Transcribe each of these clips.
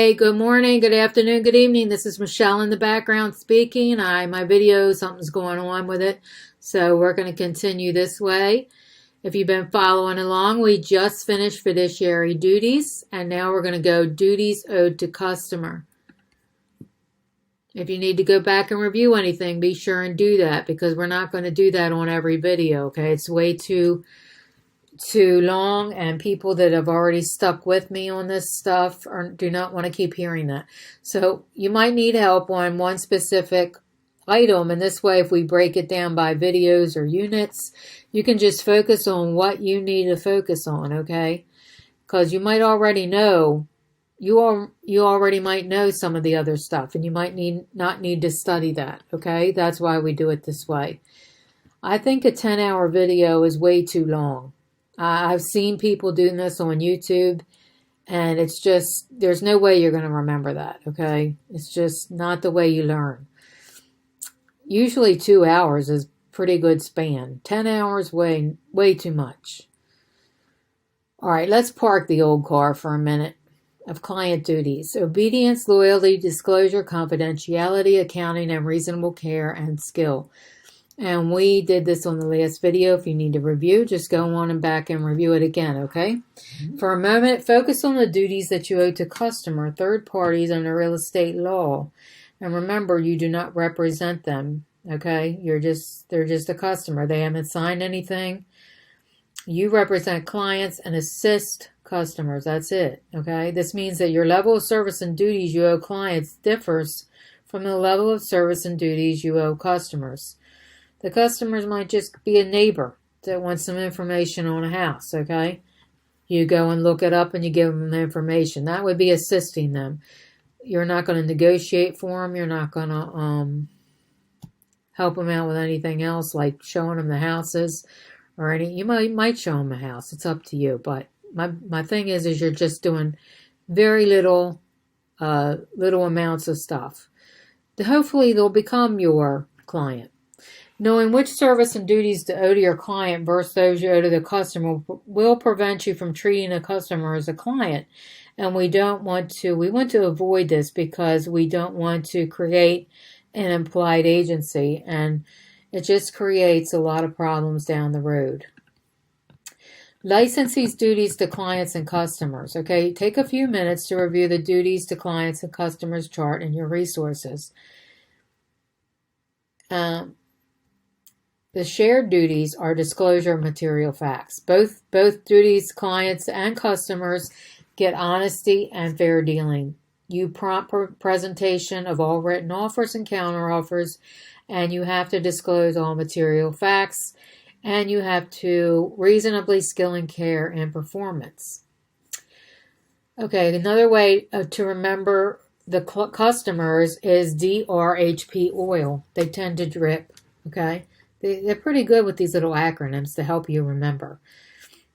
Okay, good morning, good afternoon, good evening. This is Michelle in the background speaking. My video, something's going on with it, so we're going to continue this way. If you've been following along, we just finished fiduciary duties, and now we're going to go duties owed to customer. If you need to go back and review anything, be sure and do that, because we're not going to do that on every video, okay? It's way too long, and people that have already stuck with me on this stuff do not want to keep hearing that. So you might need help on one specific item, and this way, if we break it down by videos or units, you can just focus on what you need to focus on, okay? Because you might already know, you already might know some of the other stuff, and you might not need to study that, okay? That's why we do it this way. I think a 10-hour video is way too long. I've seen people doing this on YouTube, and it's just, there's no way you're going to remember that, okay? It's just not the way you learn. Usually 2 hours is pretty good span. 10 hours, way too much. All right, let's park the old car for a minute. Of client duties: obedience, loyalty, disclosure, confidentiality, accounting, and reasonable care and skill. And we did this on the last video. If you need to review, just go on and back and review it again, okay? For a moment, focus on the duties that you owe to customer, third parties under real estate law. And remember, you do not represent them, okay? They're just a customer. They haven't signed anything. You represent clients and assist customers. That's it, okay? This means that your level of service and duties you owe clients differs from the level of service and duties you owe customers. The customers might just be a neighbor that wants some information on a house, okay? You go and look it up and you give them the information. That would be assisting them. You're not going to negotiate for them. You're not going to help them out with anything else, like showing them the houses or any. You might show them a house. It's up to you. But my thing is you're just doing very little amounts of stuff. Hopefully they'll become your client. Knowing which service and duties to owe to your client versus those you owe to the customer will prevent you from treating a customer as a client. And we want to avoid this because we don't want to create an implied agency. And it just creates a lot of problems down the road. Licensee's duties to clients and customers. Okay, take a few minutes to review the duties to clients and customers chart in your resources. The shared duties are disclosure of material facts. Both duties, clients and customers, get honesty and fair dealing. You prompt presentation of all written offers and counteroffers, and you have to disclose all material facts, and you have to reasonably skill and care in performance. Okay, another way to remember the customers is DRHP oil. They tend to drip, okay? They're pretty good with these little acronyms to help you remember.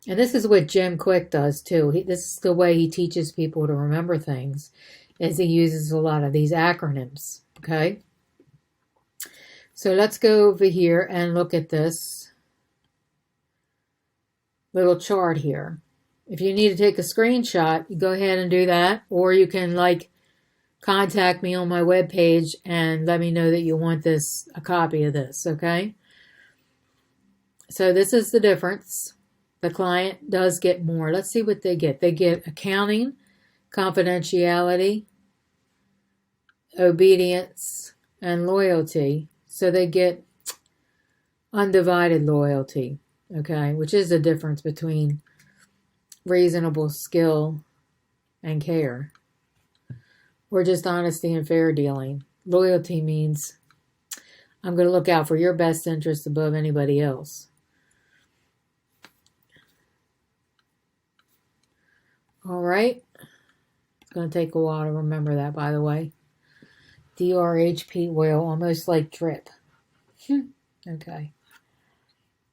And this is what Jim Quick does too. This is the way he teaches people to remember things, is he uses a lot of these acronyms, okay? So let's go over here and look at this little chart here. If you need to take a screenshot, you go ahead and do that, or you can contact me on my webpage and let me know that you want a copy of this, okay? So this is the difference. The client does get more. Let's see what they get. They get accounting, confidentiality, obedience, and loyalty. So they get undivided loyalty, okay, which is the difference between reasonable skill and care, or just honesty and fair dealing. Loyalty means I'm going to look out for your best interest above anybody else. All right. It's going to take a while to remember that, by the way. DRHP oil, almost like drip. Okay.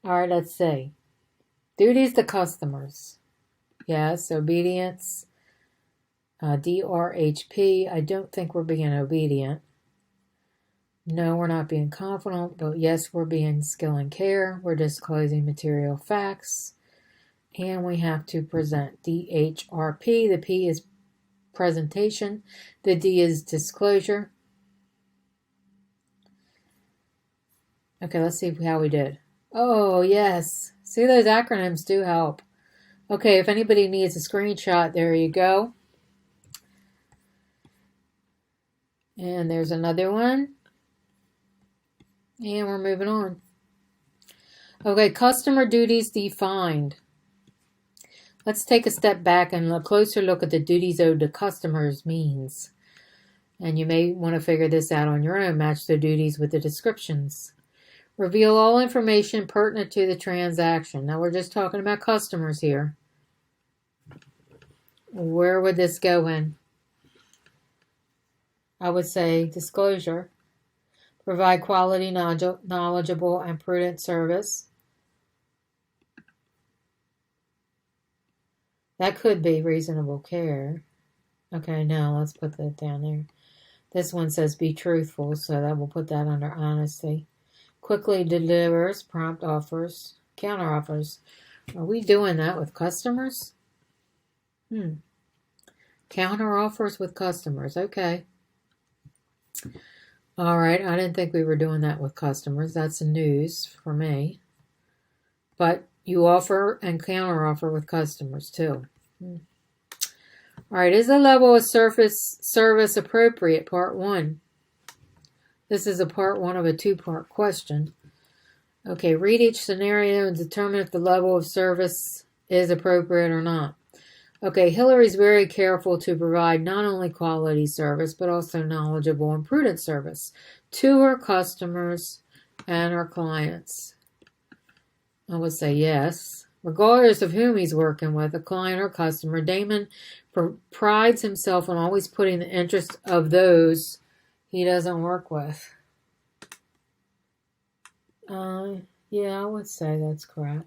All right, let's see. Duties to customers. Yes, obedience. DRHP. I don't think we're being obedient. No, we're not being confident, but yes, we're being skill and care. We're disclosing material facts. And we have to present DHRP. The P is presentation. The D is disclosure. Okay, let's see how we did. Oh, yes. See, those acronyms do help. Okay, if anybody needs a screenshot, there you go. And there's another one. And we're moving on. Okay, customer duties defined. Let's take a step back and a closer look at the duties owed to customers means. And you may want to figure this out on your own. Match the duties with the descriptions. Reveal all information pertinent to the transaction. Now we're just talking about customers here. Where would this go in? I would say disclosure. Provide quality, knowledgeable, and prudent service. That could be reasonable care. Okay, now let's put that down there. This one says be truthful, so that we'll put that under honesty. Quickly delivers, prompt offers, counter offers. Are we doing that with customers? Counter offers with customers. Okay. All right. I didn't think we were doing that with customers. That's news for me. But you offer and counter offer with customers too. All right. Is the level of service appropriate? Part 1. This is a part 1 of a 2-part question. Okay. Read each scenario and determine if the level of service is appropriate or not. Okay, Hillary's very careful to provide not only quality service, but also knowledgeable and prudent service to her customers and her clients. I would say yes. Regardless of whom he's working with, a client or customer, Damon prides himself on always putting the interests of those he doesn't work with. Yeah, I would say that's correct.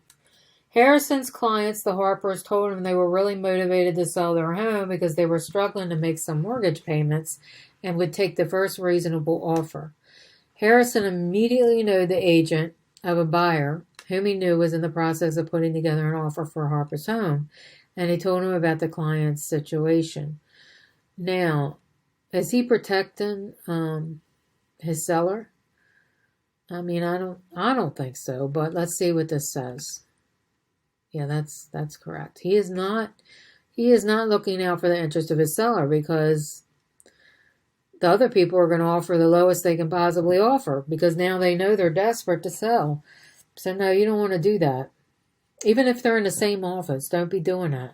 Harrison's clients, the Harpers, told him they were really motivated to sell their home because they were struggling to make some mortgage payments and would take the first reasonable offer. Harrison immediately knew the agent of a buyer whom he knew was in the process of putting together an offer for Harper's home, and he told him about the client's situation. Now, is he protecting his seller? I mean, I don't think so, but let's see what this says. Yeah, that's correct. He is not looking out for the interest of his seller because the other people are going to offer the lowest they can possibly offer because now they know they're desperate to sell. So no, you don't want to do that. Even if they're in the same office, don't be doing that.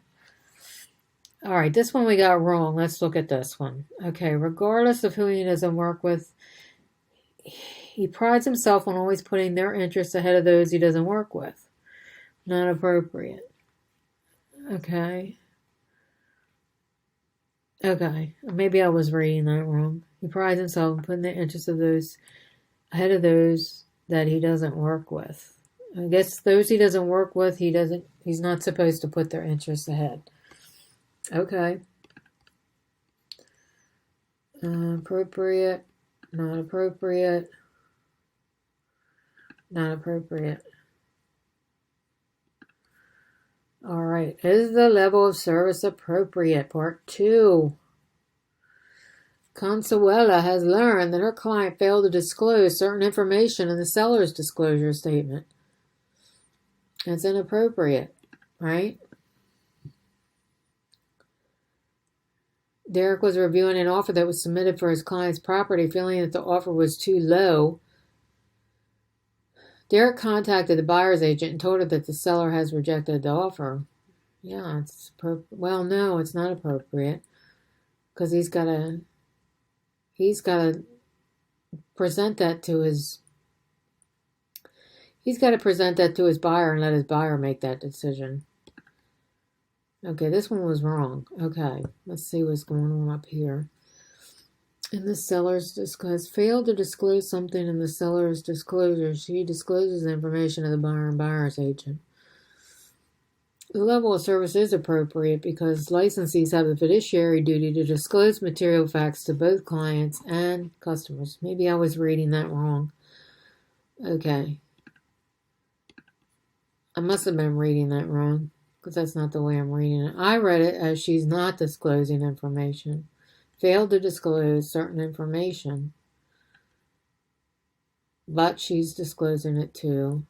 All right, this one we got wrong. Let's look at this one. Okay, regardless of who he doesn't work with, he prides himself on always putting their interests ahead of those he doesn't work with. Not appropriate. Okay. Maybe I was reading that wrong. He prides himself on putting the interests of those ahead of those that he doesn't work with. I guess those he doesn't work with, he's not supposed to put their interests ahead. Okay. Appropriate. Not appropriate. Not appropriate. All right. Is the level of service appropriate? Part 2. Consuela has learned that her client failed to disclose certain information in the seller's disclosure statement. It's inappropriate, right? Derek was reviewing an offer that was submitted for his client's property, feeling that the offer was too low. Derek contacted the buyer's agent and told her that the seller has rejected the offer. Yeah, well, no, it's not appropriate because he's got to present that to his buyer and let his buyer make that decision. Okay, this one was wrong. Okay, let's see what's going on up here. In the seller's disclosure, failed to disclose something in the seller's disclosure. She discloses the information to the buyer and buyer's agent. The level of service is appropriate because licensees have a fiduciary duty to disclose material facts to both clients and customers. Maybe I was reading that wrong. Okay. I must have been reading that wrong. because that's not the way I'm reading it. I read it as she's not disclosing information. Failed to disclose certain information. But she's disclosing it to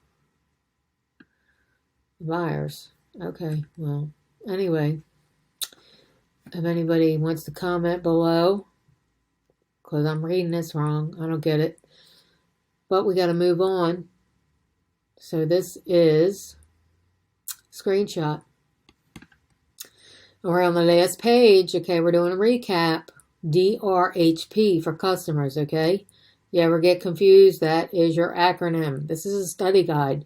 buyers. Okay, well, anyway. If anybody wants to comment below, because I'm reading this wrong. I don't get it. But we got to move on. So this is screenshot. We're on the last page. Okay, we're doing a recap. DRHP for customers, okay? You ever get confused? That is your acronym. This is a study guide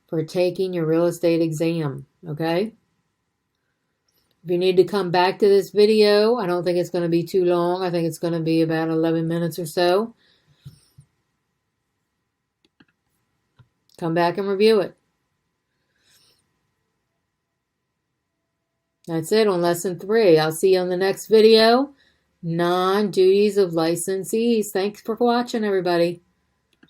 for taking your real estate exam, okay? If you need to come back to this video, I don't think it's going to be too long. I think it's going to be about 11 minutes or so. Come back and review it. That's it on lesson 3. I'll see you on the next video. Non-duties of licensees. Thanks for watching, everybody.